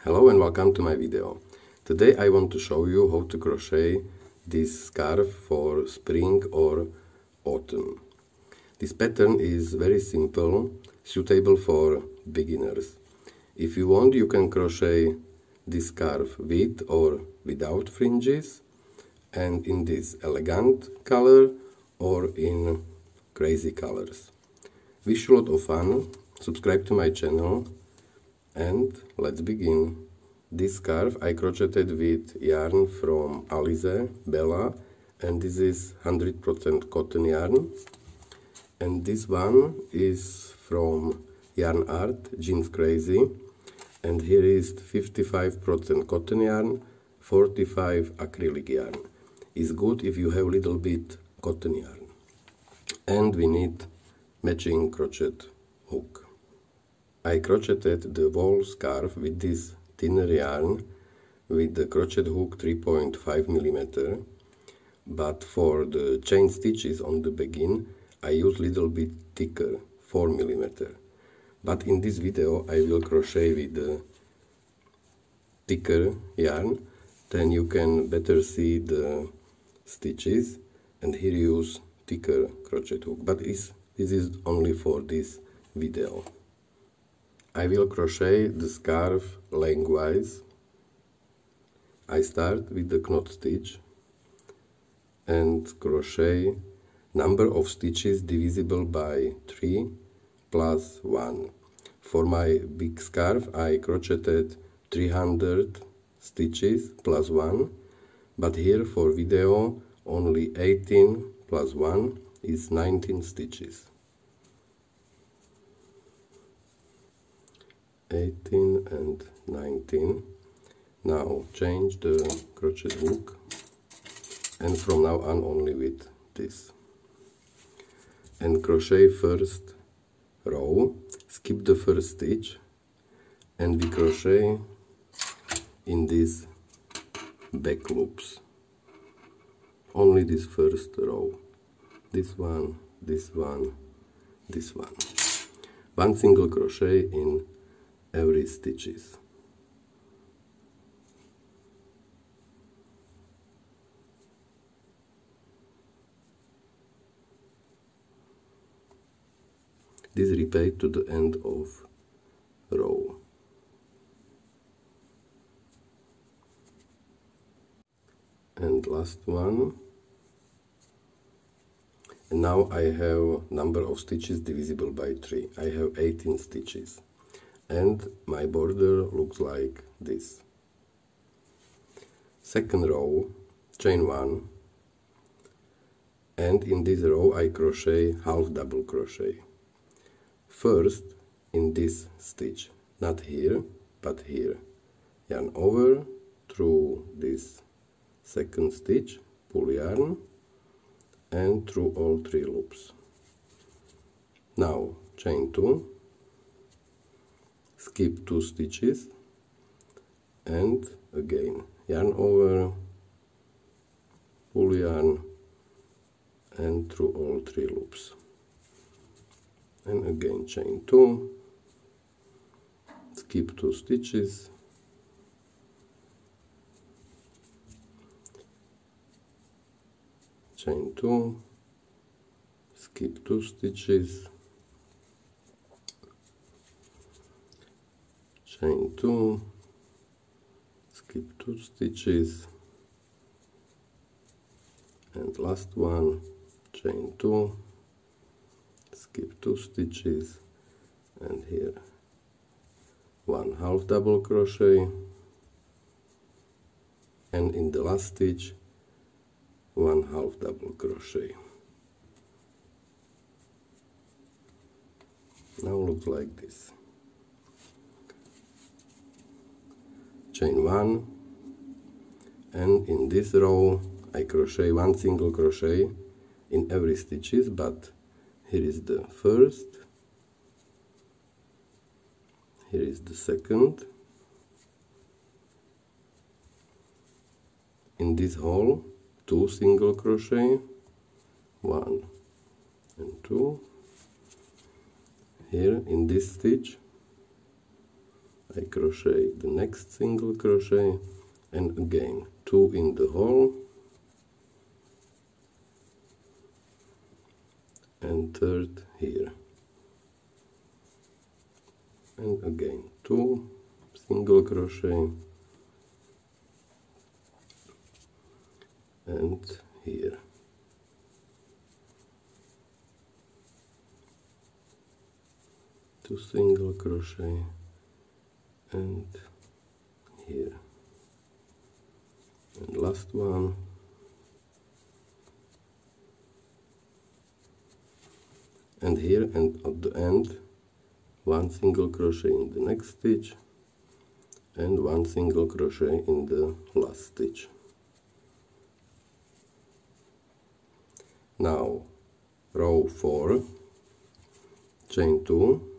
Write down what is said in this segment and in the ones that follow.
Hello and welcome to my video. Today I want to show you how to crochet this scarf for spring or autumn. This pattern is very simple, suitable for beginners. If you want, you can crochet this scarf with or without fringes, and in this elegant color or in crazy colors. Wish you a lot of fun, subscribe to my channel, and let's begin. This scarf I crocheted with yarn from Alize, Bella, and this is 100% cotton yarn. And this one is from Yarn Art, Jeans Crazy, and here is 55% cotton yarn, 45 acrylic yarn. It's good if you have little bit cotton yarn. And we need matching crochet hook. I crocheted the whole scarf with this thinner yarn with the crochet hook 3.5 mm, but for the chain stitches on the begin I use little bit thicker 4 mm. But in this video I will crochet with the thicker yarn, then you can better see the stitches, and here use thicker crochet hook, but this is only for this video. I will crochet the scarf lengthwise. I start with the knot stitch and crochet number of stitches divisible by 3 plus 1. For my big scarf I crocheted 300 stitches plus 1, but here for video only 18 plus 1 is 19 stitches. 18 and 19. Now change the crochet hook, and from now on only with this. And crochet first row, skip the first stitch, and we crochet in these back loops. Only this first row. This one, this one, this one. One single crochet in every stitches. This repeat to the end of row. And last one. And now I have number of stitches divisible by 3. I have 18 stitches. And my border looks like this. Second row, chain 1, and in this row I crochet half double crochet. First in this stitch, not here but here, yarn over through this second stitch, pull yarn, and through all 3 loops. Now chain 2, skip 2 stitches, and again yarn over, pull yarn, and through all 3 loops, and again chain 2, skip 2 stitches, chain 2, skip 2 stitches, chain 2, skip 2 stitches, and last one, chain 2, skip 2 stitches, and here 1 half double crochet, and in the last stitch 1 half double crochet. Now looks like this. Chain 1, and in this row I crochet 1 single crochet in every stitches, but here is the first, here is the second. In this hole 2 single crochet, 1 and 2. Here in this stitch I crochet the next single crochet, and again 2 in the hole, and third here, and again 2 single crochet, and here, two single crochet, and here, and last one, and here, and at the end 1 single crochet in the next stitch and 1 single crochet in the last stitch. Now row 4, chain 2,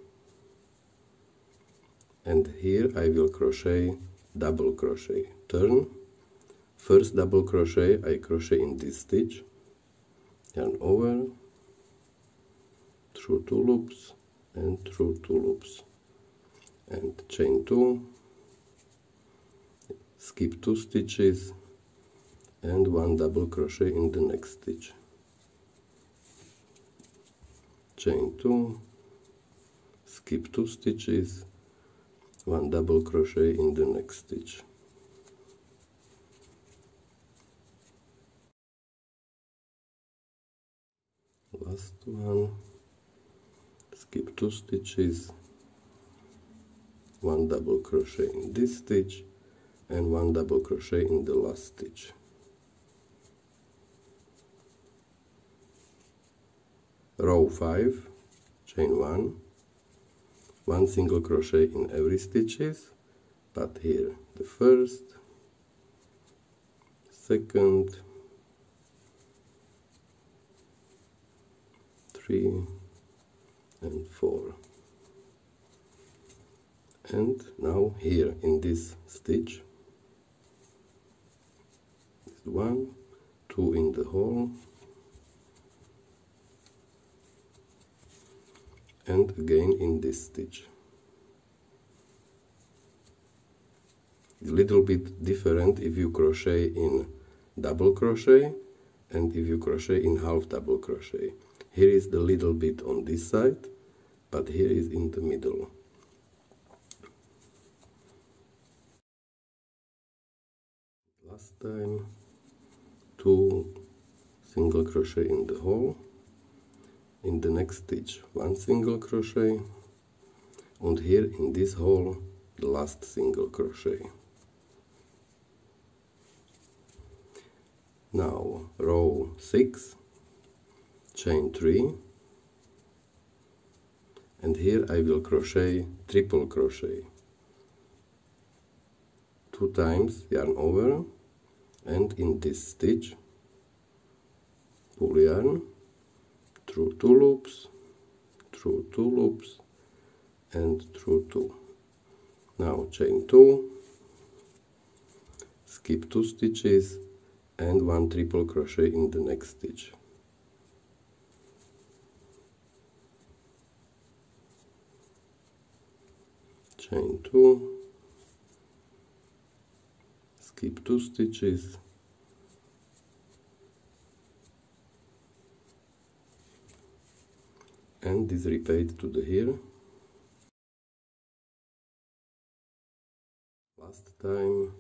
and here I will crochet double crochet. Turn, first double crochet I crochet in this stitch, yarn over, through 2 loops and through 2 loops, and chain 2, skip 2 stitches and 1 double crochet in the next stitch, chain 2, skip 2 stitches, 1 double crochet in the next stitch, last one, skip 2 stitches, 1 double crochet in this stitch and 1 double crochet in the last stitch. Row 5, chain 1, 1 single crochet in every stitches, but here the first, second, 3 and 4, and now here in this stitch, 1, 2 in the hole, and again in this stitch. It's a little bit different if you crochet in double crochet and if you crochet in half double crochet. Here is the little bit on this side, but here is in the middle. Last time 2 single crochet in the hole, in the next stitch 1 single crochet, and here in this hole the last single crochet. Now row 6, chain 3, and here I will crochet triple crochet, 2 times yarn over, and in this stitch pull yarn through 2 loops, through 2 loops, and through 2. Now chain 2, skip 2 stitches and 1 triple crochet in the next stitch. Chain 2, skip 2 stitches, and this repeat to the here. Last time.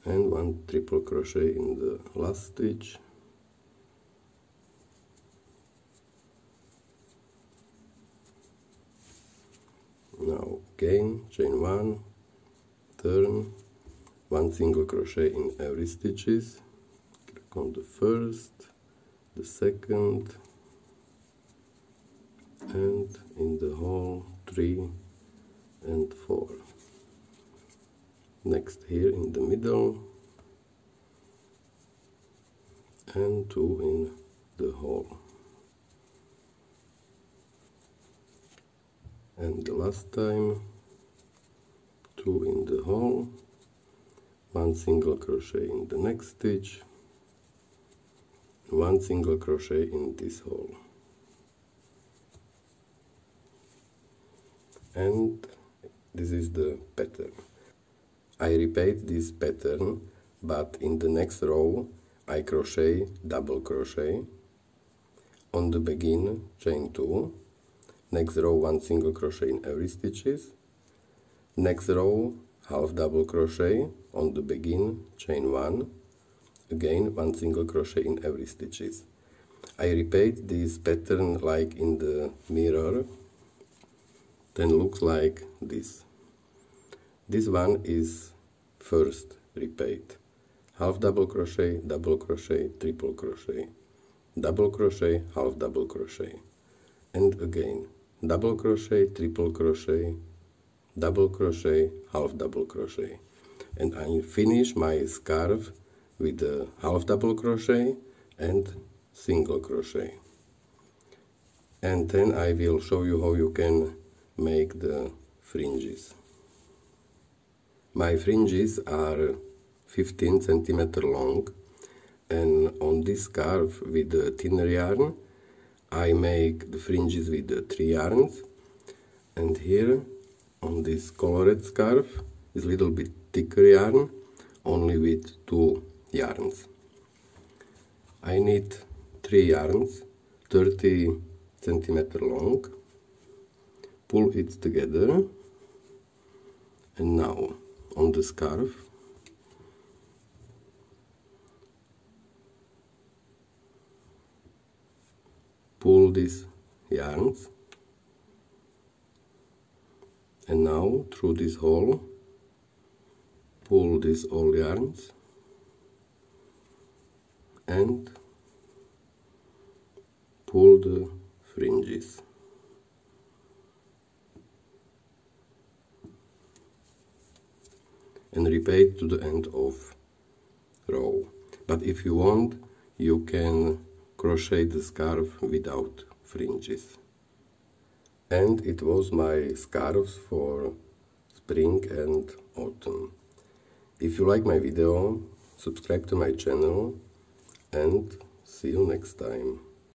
And 1 triple crochet in the last stitch. Now again chain 1, turn, 1 single crochet in every stitches, click on the first, the second, and in the hole 3 and 4. Next here in the middle, and 2 in the hole. And the last time 2 in the hole, 1 single crochet in the next stitch, 1 single crochet in this hole. and this is the pattern. I repeat this pattern, but in the next row I crochet double crochet. On the begin, chain 2, next row 1 single crochet in every stitches, next row half double crochet, on the begin, chain 1, again 1 single crochet in every stitches. I repeat this pattern like in the mirror, then looks like this. This one is first repeat, half double crochet, triple crochet, double crochet, half double crochet, and again double crochet, triple crochet, double crochet, half double crochet, and I finish my scarf with a half double crochet and single crochet. And then I will show you how you can make the fringes. My fringes are 15 centimeters long, and on this scarf with the thinner yarn I make the fringes with the 3 yarns, and here on this colored scarf is a little bit thicker yarn, only with 2 yarns. I need 3 yarns, 30 centimeters long, pull it together, and now on the scarf pull these yarns, and now through this hole pull these all yarns and pull the fringes. And repeat to the end of row. But if you want, you can crochet the scarf without fringes. And it was my scarves for spring and autumn. If you like my video, subscribe to my channel and see you next time.